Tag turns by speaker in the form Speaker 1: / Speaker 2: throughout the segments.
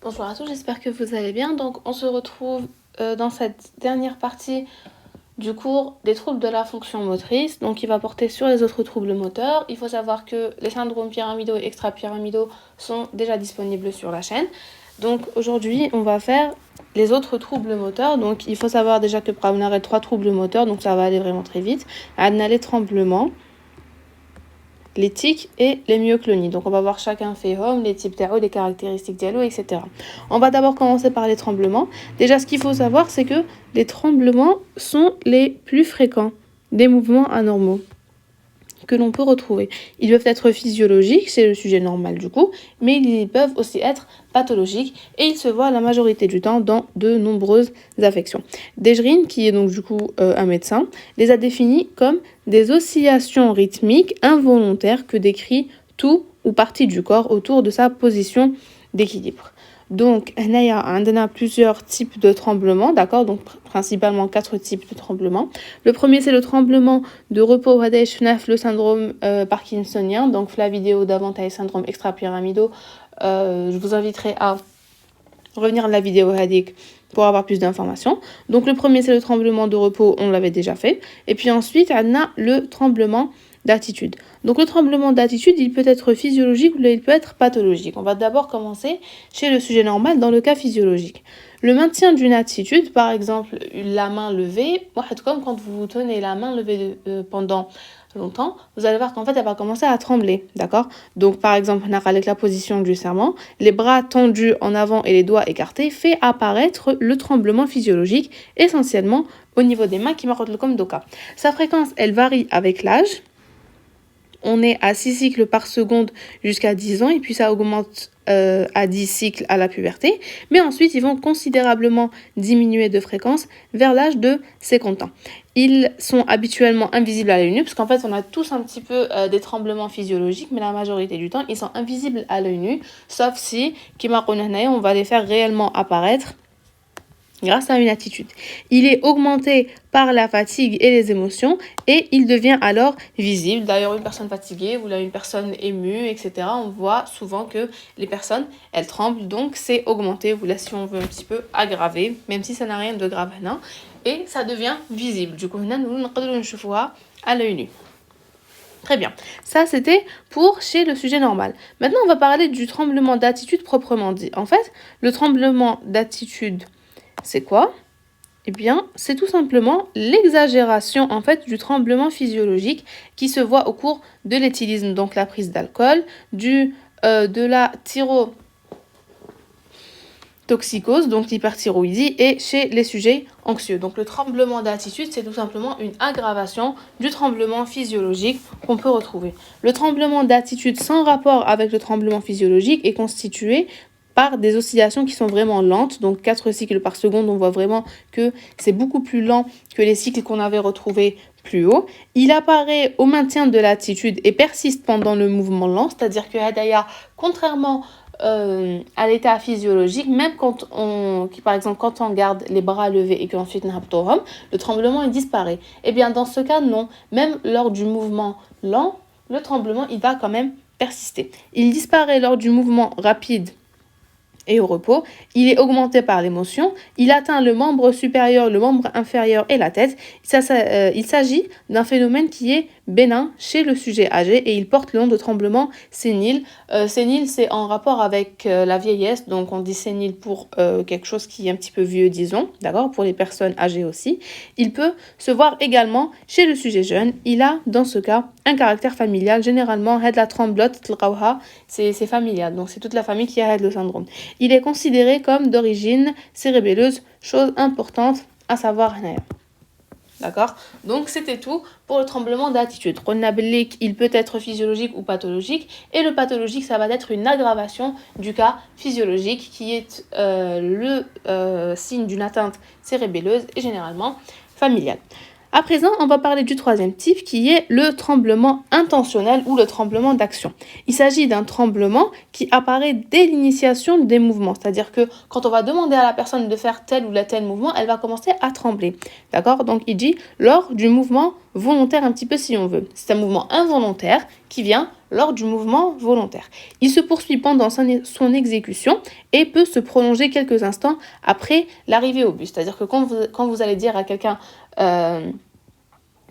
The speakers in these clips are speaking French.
Speaker 1: Bonjour à tous, j'espère que vous allez bien. Donc on se retrouve dans cette dernière partie du cours des troubles de la fonction motrice, donc il va porter sur les autres troubles moteurs. Il faut savoir que les syndromes pyramidaux et extra-pyramidaux sont déjà disponibles sur la chaîne. Donc aujourd'hui on va faire les autres troubles moteurs. Donc il faut savoir déjà que on a 3 troubles moteurs, donc ça va aller vraiment très vite. On a les tremblements, les tics et les myoclonies. Donc on va voir chacun fait home, les types d'eau, les caractéristiques d'eau, etc. On va d'abord commencer par les tremblements. Déjà, ce qu'il faut savoir, c'est que les tremblements sont les plus fréquents des mouvements anormaux que l'on peut retrouver. Ils peuvent être physiologiques, c'est le sujet normal du coup, mais ils peuvent aussi être pathologiques et ils se voient la majorité du temps dans de nombreuses affections. Dejerine, qui est donc du coup un médecin, les a définis comme des oscillations rythmiques involontaires que décrit tout ou partie du corps autour de sa position d'équilibre. Donc, on a plusieurs types de tremblements, d'accord? Donc, principalement 4 types de tremblements. Le premier, c'est le tremblement de repos, le syndrome parkinsonien. Donc, la vidéo d'avant, le syndrome extra-pyramidaux. Je vous inviterai à revenir à la vidéo Hadik pour avoir plus d'informations. Donc, le premier, c'est le tremblement de repos, on l'avait déjà fait. Et puis ensuite, on a le tremblement d'attitude. Donc le tremblement d'attitude, il peut être physiologique ou il peut être pathologique. On va d'abord commencer chez le sujet normal dans le cas physiologique. Le maintien d'une attitude, par exemple la main levée, comme quand vous tenez la main levée pendant longtemps, vous allez voir qu'en fait elle va commencer à trembler, d'accord? Donc par exemple, avec la position du serment, les bras tendus en avant et les doigts écartés fait apparaître le tremblement physiologique, essentiellement au niveau des mains qui marquent comme doka. Sa fréquence, elle varie avec l'âge. On est à 6 cycles par seconde jusqu'à 10 ans et puis ça augmente à 10 cycles à la puberté. Mais ensuite, ils vont considérablement diminuer de fréquence vers l'âge de 50 ans. Ils sont habituellement invisibles à l'œil nu parce qu'en fait, on a tous un petit peu des tremblements physiologiques, mais la majorité du temps, ils sont invisibles à l'œil nu, sauf si, on va les faire réellement apparaître grâce à une attitude. Il est augmenté par la fatigue et les émotions et il devient alors visible. D'ailleurs, une personne fatiguée ou là une personne émue, etc., on voit souvent que les personnes, elles tremblent, donc c'est augmenté, ou là si on veut un petit peu aggraver, même si ça n'a rien de grave, non, et ça devient visible. Du coup, nous pouvons à l'œil nu. Très bien. Ça, c'était pour chez le sujet normal. Maintenant, on va parler du tremblement d'attitude proprement dit. En fait, le tremblement d'attitude, c'est quoi? Eh bien, c'est tout simplement l'exagération en fait du tremblement physiologique qui se voit au cours de l'éthylisme, donc la prise d'alcool, de la thyrotoxicose, donc l'hyperthyroïdie, et chez les sujets anxieux. Donc le tremblement d'attitude, c'est tout simplement une aggravation du tremblement physiologique qu'on peut retrouver. Le tremblement d'attitude sans rapport avec le tremblement physiologique est constitué par des oscillations qui sont vraiment lentes, donc 4 cycles par seconde, on voit vraiment que c'est beaucoup plus lent que les cycles qu'on avait retrouvés plus haut. Il apparaît au maintien de l'attitude et persiste pendant le mouvement lent, c'est-à-dire que Hadaya, contrairement à l'état physiologique, même par exemple quand on garde les bras levés et qu'ensuite le tremblement il disparaît. Et bien dans ce cas, non, même lors du mouvement lent, le tremblement il va quand même persister. Il disparaît lors du mouvement rapide et au repos, il est augmenté par l'émotion, il atteint le membre supérieur, le membre inférieur et la tête. Il s'agit d'un phénomène qui est bénin chez le sujet âgé et il porte le nom de tremblement sénile. Sénile, c'est en rapport avec la vieillesse, donc on dit sénile pour quelque chose qui est un petit peu vieux, disons, d'accord, pour les personnes âgées aussi. Il peut se voir également chez le sujet jeune. Il a, dans ce cas, un caractère familial. Généralement, la tremblote, c'est familial, donc c'est toute la famille qui a le syndrome. Il est considéré comme d'origine cérébelleuse, chose importante à savoir. D'accord? Donc c'était tout pour le tremblement d'attitude. Il peut être physiologique ou pathologique, et le pathologique, ça va être une aggravation du cas physiologique qui est le signe d'une atteinte cérébelleuse et généralement familiale. À présent, on va parler du troisième type qui est le tremblement intentionnel ou le tremblement d'action. Il s'agit d'un tremblement qui apparaît dès l'initiation des mouvements, c'est-à-dire que quand on va demander à la personne de faire tel ou tel mouvement, elle va commencer à trembler. D'accord? Donc il dit lors du mouvement volontaire un petit peu si on veut. C'est un mouvement involontaire qui vient lors du mouvement volontaire. Il se poursuit pendant son exécution et peut se prolonger quelques instants après l'arrivée au but. C'est-à-dire que quand vous allez dire à quelqu'un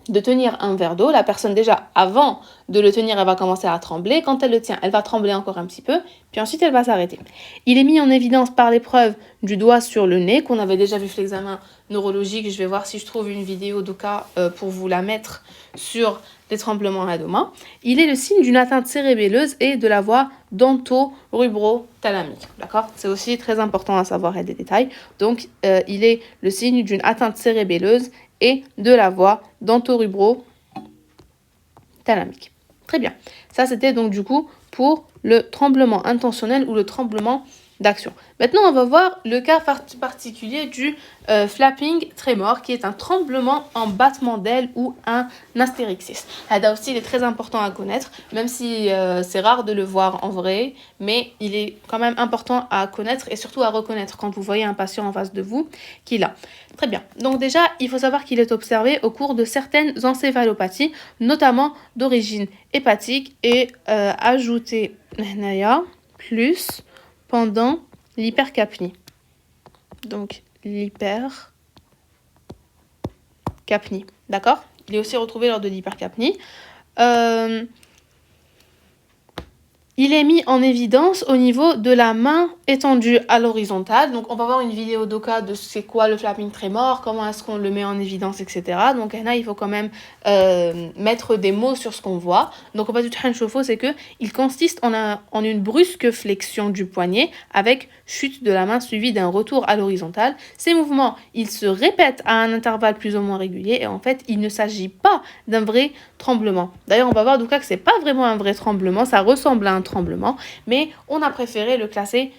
Speaker 1: de tenir un verre d'eau, la personne déjà avant de le tenir, elle va commencer à trembler. Quand elle le tient, elle va trembler encore un petit peu, puis ensuite elle va s'arrêter. Il est mis en évidence par l'épreuve du doigt sur le nez, qu'on avait déjà vu sur l'examen neurologique. Je vais voir si je trouve une vidéo de cas pour vous la mettre sur les tremblements à deux mains. Il est le signe d'une atteinte cérébelleuse et de la voie dento-rubro-thalamique. D'accord? C'est aussi très important à savoir et des détails. Donc, il est le signe d'une atteinte cérébelleuse et de la voie dento-rubro-thalamique. Très bien. Ça, c'était donc du coup pour le tremblement intentionnel ou le tremblement d'action. Maintenant, on va voir le cas particulier du flapping tremor, qui est un tremblement en battement d'aile ou un astérixis. Là aussi, il est très important à connaître, même si c'est rare de le voir en vrai, mais il est quand même important à connaître et surtout à reconnaître quand vous voyez un patient en face de vous qui l'a. Très bien. Donc déjà, il faut savoir qu'il est observé au cours de certaines encéphalopathies, notamment d'origine hépatique et ajouté plus pendant l'hypercapnie. Donc, l'hypercapnie. D'accord? Il est aussi retrouvé lors de l'hypercapnie. Il est mis en évidence au niveau de la main étendue à l'horizontale. Donc, on va voir une vidéo d'Oka de c'est quoi le flapping tremor, comment est-ce qu'on le met en évidence, etc. Donc, là, il faut quand même mettre des mots sur ce qu'on voit. Donc, on va du train chauffe-eau, c'est que il consiste en une brusque flexion du poignet avec chute de la main suivie d'un retour à l'horizontale. Ces mouvements, ils se répètent à un intervalle plus ou moins régulier et en fait, il ne s'agit pas d'un vrai tremblement. D'ailleurs, on va voir d'Oka que c'est pas vraiment un vrai tremblement, ça ressemble à un tremblement, mais on a préféré le classer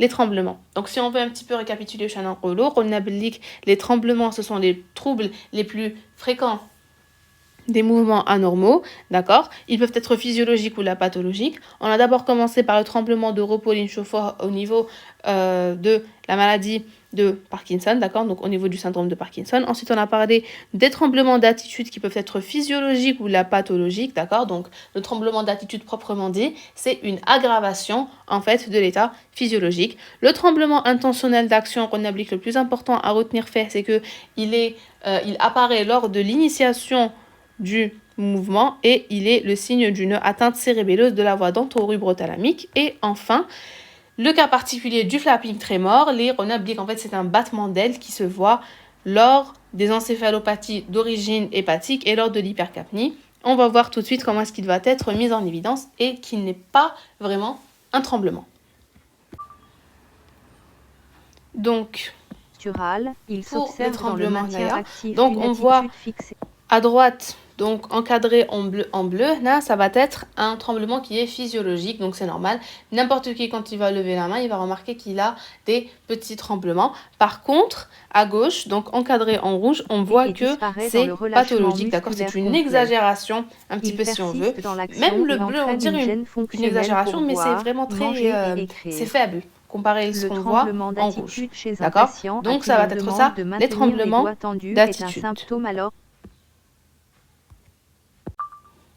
Speaker 1: les tremblements. Donc si on veut un petit peu récapituler les tremblements, ce sont les troubles les plus fréquents des mouvements anormaux, d'accord? Ils peuvent être physiologiques ou pathologiques. On a d'abord commencé par le tremblement de Repolline-Chauffeur au niveau de la maladie de Parkinson, d'accord? Donc au niveau du syndrome de Parkinson. Ensuite, on a parlé des tremblements d'attitude qui peuvent être physiologiques ou pathologiques, d'accord? Donc le tremblement d'attitude proprement dit, c'est une aggravation en fait de l'état physiologique. Le tremblement intentionnel d'action rhénablique, le plus important à retenir fait, c'est que il apparaît lors de l'initiation du mouvement et il est le signe d'une atteinte cérébelleuse de la voie dento-rubro-thalamique. Et enfin, le cas particulier du flapping tremor, les rhénabliques, en fait, c'est un battement d'aile qui se voit lors des encéphalopathies d'origine hépatique et lors de l'hypercapnie. On va voir tout de suite comment est-ce qu'il va être mis en évidence et qu'il n'est pas vraiment un tremblement. Donc,
Speaker 2: il s'observe dans le matière active.
Speaker 1: Donc, on voit à droite, donc encadré en bleu, là, ça va être un tremblement qui est physiologique, donc c'est normal. N'importe qui, quand il va lever la main, il va remarquer qu'il a des petits tremblements. Par contre, à gauche, donc encadré en rouge, on voit que c'est pathologique, d'accord? C'est une exagération, un petit peu si on veut. Même le bleu, on dirait une exagération, mais c'est vraiment très... c'est faible comparé à ce qu'on voit en rouge, d'accord? Donc ça va être ça, les tremblements d'attitude.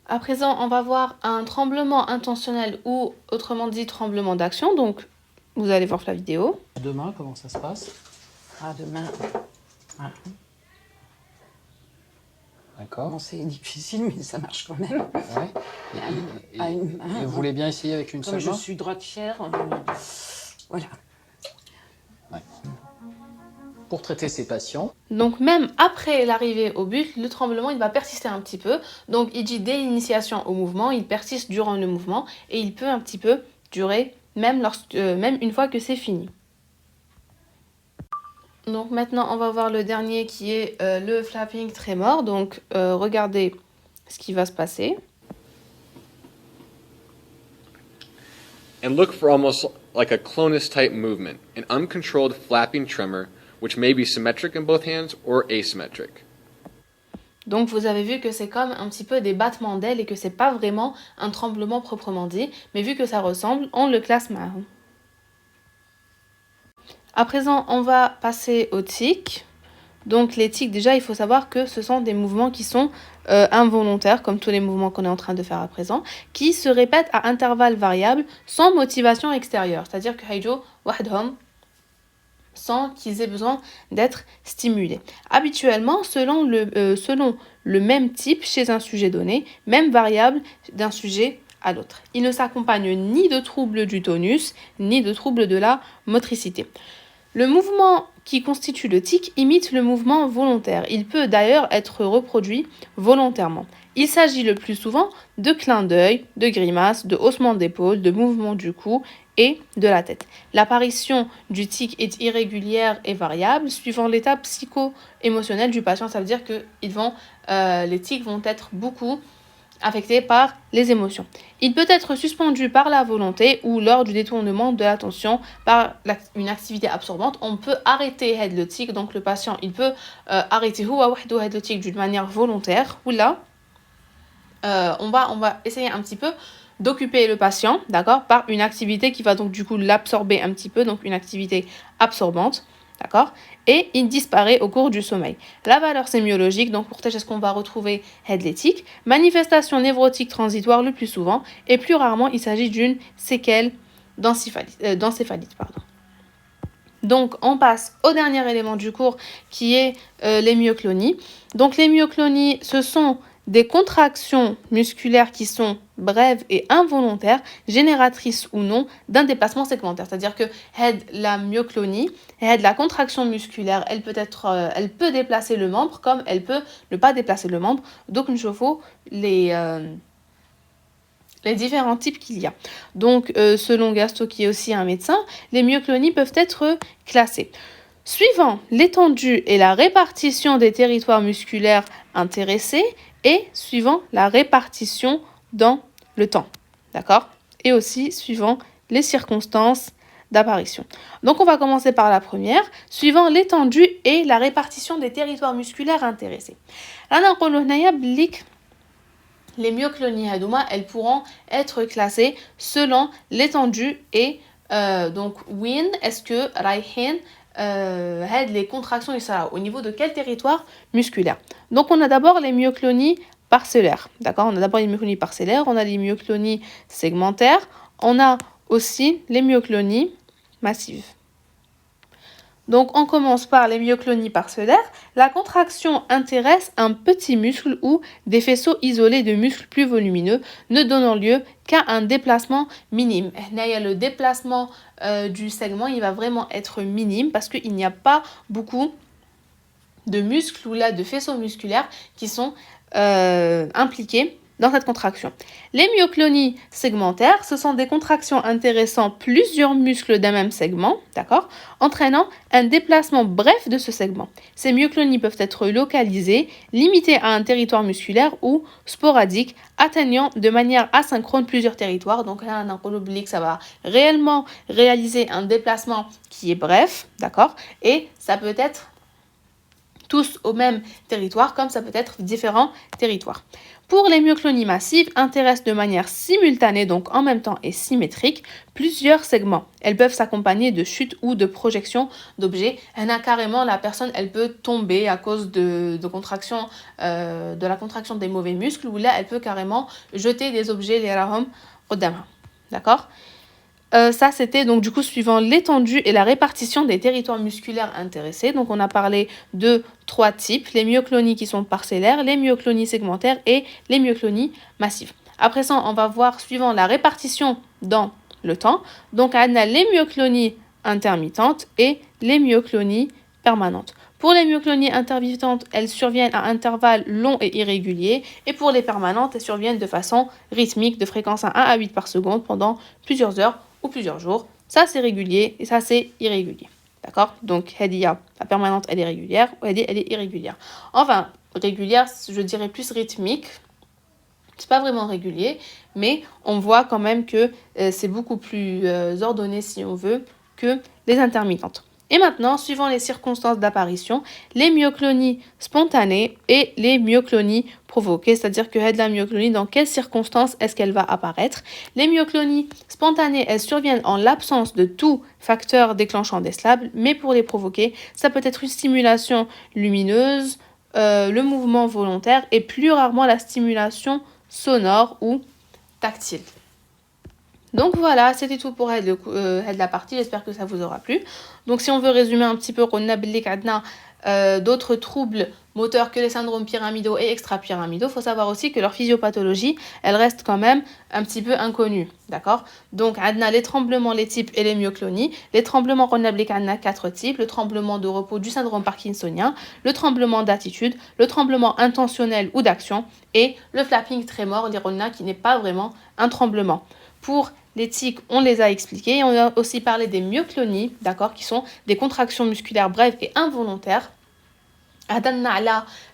Speaker 1: À présent, on va voir un tremblement intentionnel ou autrement dit tremblement d'action. Donc, vous allez voir la vidéo.
Speaker 3: Demain, comment ça se passe?
Speaker 4: Ah, demain. Ah.
Speaker 3: D'accord.
Speaker 4: Bon, c'est difficile, mais ça marche quand même.
Speaker 3: Ouais.
Speaker 4: Et
Speaker 3: vous voulez bien essayer avec une seule main?
Speaker 4: Comme je suis droitière, voilà.
Speaker 3: Ouais. Pour traiter ces patients.
Speaker 1: Donc même après l'arrivée au but, le tremblement il va persister un petit peu. Donc il dit dès l'initiation au mouvement, il persiste durant le mouvement et il peut un petit peu durer même une fois que c'est fini. Donc maintenant on va voir le dernier qui est le flapping tremor. Donc regardez ce qui va se passer.
Speaker 5: And look for almost like a clonus type movement, an uncontrolled flapping tremor which may be symmetric in both hands or asymmetric.
Speaker 1: Donc vous avez vu que c'est comme un petit peu des battements d'ailes et que c'est pas vraiment un tremblement proprement dit, mais vu que ça ressemble, on le classe معهم. À présent, on va passer aux tics. Donc les tics, déjà, il faut savoir que ce sont des mouvements qui sont involontaires, comme tous les mouvements qu'on est en train de faire à présent, qui se répètent à intervalles variables sans motivation extérieure. C'est-à-dire que هيجوا وحدهم sans qu'ils aient besoin d'être stimulés. Habituellement, selon le même type chez un sujet donné, même variable d'un sujet à l'autre. Il ne s'accompagne ni de troubles du tonus, ni de troubles de la motricité. Le mouvement qui constitue le tic imite le mouvement volontaire. Il peut d'ailleurs être reproduit volontairement. Il s'agit le plus souvent de clins d'œil, de grimaces, de haussements d'épaule, de mouvements du cou et de la tête. L'apparition du tic est irrégulière et variable suivant l'état psycho-émotionnel du patient. Ça veut dire que les tics vont être beaucoup affectés par les émotions. Il peut être suspendu par la volonté ou lors du détournement de l'attention par une activité absorbante. On peut arrêter le tic, donc le patient il peut arrêter le tic d'une manière volontaire ou là on va essayer un petit peu d'occuper le patient, d'accord, par une activité qui va donc du coup l'absorber un petit peu, donc une activité absorbante, d'accord, et il disparaît au cours du sommeil. La valeur sémiologique, donc pour est-ce qu'on va retrouver l'éthique, manifestation névrotique transitoire le plus souvent, et plus rarement il s'agit d'une séquelle d'encéphalite, pardon. Donc, on passe au dernier élément du cours qui est les myoclonies. Donc, les myoclonies, ce sont des contractions musculaires qui sont brèves et involontaires, génératrices ou non d'un déplacement segmentaire. C'est-à-dire que la myoclonie, la contraction musculaire, elle peut déplacer le membre comme elle peut ne pas déplacer le membre. Donc, nous chauffons les différents types qu'il y a. Donc, selon Gasto, qui est aussi un médecin, les myoclonies peuvent être classées. Suivant l'étendue et la répartition des territoires musculaires intéressés et suivant la répartition dans le temps. D'accord ? Et aussi suivant les circonstances d'apparition. Donc, on va commencer par la première, suivant l'étendue et la répartition des territoires musculaires intéressés. Les myoclonies hadouma, elles pourront être classées selon l'étendue et donc win, est-ce que raihin les contractions au niveau de quel territoire musculaire. Donc on a d'abord les myoclonies parcellaires, d'accord, on a d'abord les myoclonies parcellaires, on a les myoclonies segmentaires, on a aussi les myoclonies massives. Donc, on commence par les myoclonies parcellaires. La contraction intéresse un petit muscle ou des faisceaux isolés de muscles plus volumineux, ne donnant lieu qu'à un déplacement minime. Le déplacement du segment, il va vraiment être minime parce qu'il n'y a pas beaucoup de muscles ou là de faisceaux musculaires qui sont impliqués dans cette contraction. Les myoclonies segmentaires, ce sont des contractions intéressant plusieurs muscles d'un même segment, d'accord, entraînant un déplacement bref de ce segment. Ces myoclonies peuvent être localisées, limitées à un territoire musculaire ou sporadiques, atteignant de manière asynchrone plusieurs territoires. Donc là, on oublie que ça va réellement réaliser un déplacement qui est bref, d'accord, et ça peut être tous au même territoire, comme ça peut être différents territoires. Pour les myoclonies massives, intéressent de manière simultanée, donc en même temps et symétrique, plusieurs segments. Elles peuvent s'accompagner de chutes ou de projections d'objets. Carrément, la personne, elle peut tomber à cause de la contraction des mauvais muscles, ou là, elle peut carrément jeter des objets, les rahom, qudamha. D'accord ? Ça, c'était donc du coup suivant l'étendue et la répartition des territoires musculaires intéressés. Donc, on a parlé de 3 types, les myoclonies qui sont parcellaires, les myoclonies segmentaires et les myoclonies massives. Après ça, on va voir suivant la répartition dans le temps. Donc, on a les myoclonies intermittentes et les myoclonies permanentes. Pour les myoclonies intermittentes, elles surviennent à intervalles longs et irréguliers. Et pour les permanentes, elles surviennent de façon rythmique, de fréquence à 1 à 8 par seconde pendant plusieurs heures ou plusieurs jours. Ça, c'est régulier et ça, c'est irrégulier. D'accord ? Donc, la permanente, elle est régulière ou elle est irrégulière. Enfin, régulière, je dirais plus rythmique. C'est pas vraiment régulier, mais on voit quand même que c'est beaucoup plus ordonné, si on veut, que les intermittentes. Et maintenant, suivant les circonstances d'apparition, les myoclonies spontanées et les myoclonies provoquées, c'est-à-dire que la myoclonie, dans quelles circonstances est-ce qu'elle va apparaître? Les myoclonies spontanées, elles surviennent en l'absence de tout facteur déclenchant des SLAB, mais pour les provoquer, ça peut être une stimulation lumineuse, le mouvement volontaire et plus rarement la stimulation sonore ou tactile. Donc voilà, c'était tout pour la partie, j'espère que ça vous aura plu. Donc si on veut résumer un petit peu, on a d'autres troubles moteurs que les syndromes pyramidaux et extra-pyramidaux. Il faut savoir aussi que leur physiopathologie, elle reste quand même un petit peu inconnue, d'accord? Donc on a les tremblements, les types et les myoclonies. Les tremblements, on a 4 types. Le tremblement de repos du syndrome parkinsonien, le tremblement d'attitude, le tremblement intentionnel ou d'action et le flapping trémor, l'irona, qui n'est pas vraiment un tremblement. Pour les tics, on les a expliqués. On a aussi parlé des myoclonies, d'accord, qui sont des contractions musculaires brèves et involontaires.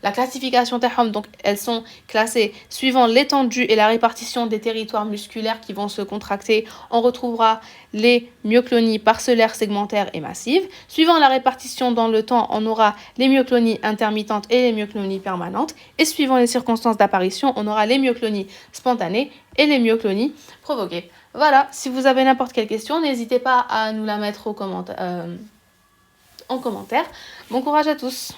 Speaker 1: La classification TEHOM, donc elles sont classées suivant l'étendue et la répartition des territoires musculaires qui vont se contracter. On retrouvera les myoclonies parcellaires, segmentaires et massives. Suivant la répartition dans le temps, on aura les myoclonies intermittentes et les myoclonies permanentes. Et suivant les circonstances d'apparition, on aura les myoclonies spontanées et les myoclonies provoquées. Voilà, si vous avez n'importe quelle question, n'hésitez pas à nous la mettre en commentaire. Bon courage à tous!